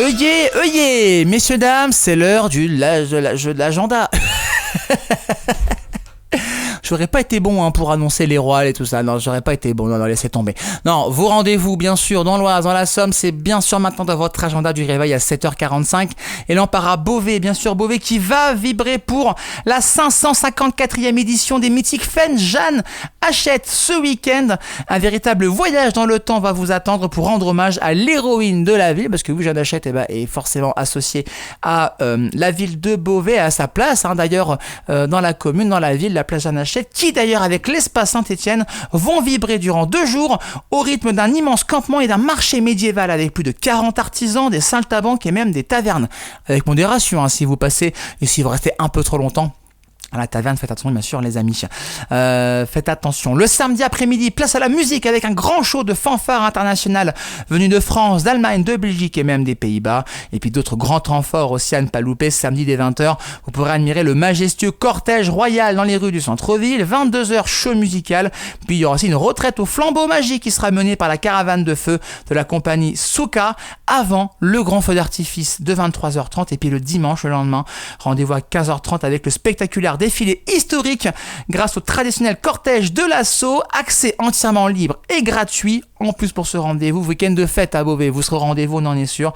Euillez, messieurs, dames, c'est l'heure de l'agenda. J'aurais pas été bon pour annoncer les rois et tout ça. Non, j'aurais pas été bon. Non, laissez tomber. Non, vos rendez-vous, bien sûr, dans l'Oise, dans la Somme, c'est bien sûr maintenant dans votre agenda du réveil à 7h45. Et là, on part à Beauvais, bien sûr, Beauvais qui va vibrer pour la 554e édition des mythiques Fêtes Jeanne Hachette ce week-end. Un véritable voyage dans le temps va vous attendre pour rendre hommage à l'héroïne de la ville, parce que oui, Jeanne Hachette est forcément associée à la ville de Beauvais, à sa place, d'ailleurs, dans la commune, dans la ville, la place Jeanne Hachette, qui d'ailleurs avec l'espace Saint-Étienne vont vibrer durant 2 jours au rythme d'un immense campement et d'un marché médiéval avec plus de 40 artisans, des saltimbanques et même des tavernes. Avec modération, si vous passez et si vous restez un peu trop longtemps à la taverne, faites attention bien sûr les amis. Faites attention. Le samedi après-midi, place à la musique avec un grand show de fanfare internationales venus de France, d'Allemagne, de Belgique et même des Pays-Bas. Et puis d'autres grands temps forts aussi à ne pas louper. Samedi dès 20h, vous pourrez admirer le majestueux cortège royal dans les rues du centre-ville. 22h, show musical. Puis il y aura aussi une retraite au flambeau magique qui sera menée par la caravane de feu de la compagnie Souka avant le grand feu d'artifice de 23h30. Et puis le dimanche, le lendemain, rendez-vous à 15h30 avec le spectaculaire défilé historique grâce au traditionnel cortège de l'assaut, accès entièrement libre et gratuit. En plus pour ce rendez-vous, week-end de fête à Beauvais, vous serez au rendez-vous, on en est sûr.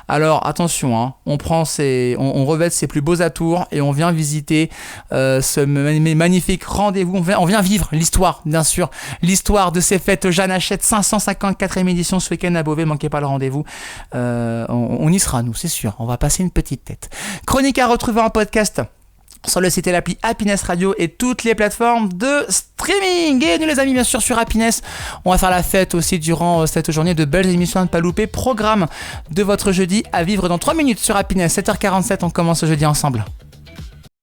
Alors attention, on revêt ses plus beaux atours et on vient visiter ce magnifique rendez-vous. On vient vivre l'histoire, bien sûr, l'histoire de ces fêtes Jeanne Hachette, 554e édition ce week-end à Beauvais. Manquez pas le rendez-vous. On y sera, nous, c'est sûr. On va passer une petite tête. Chronique à retrouver en podcast sur le site et l'appli Happiness Radio et toutes les plateformes de streaming. Et nous les amis, bien sûr, sur Happiness, on va faire la fête aussi durant cette journée. De belles émissions à ne pas louper. Programme de votre jeudi à vivre dans 3 minutes sur Happiness. 7h47, on commence ce jeudi ensemble.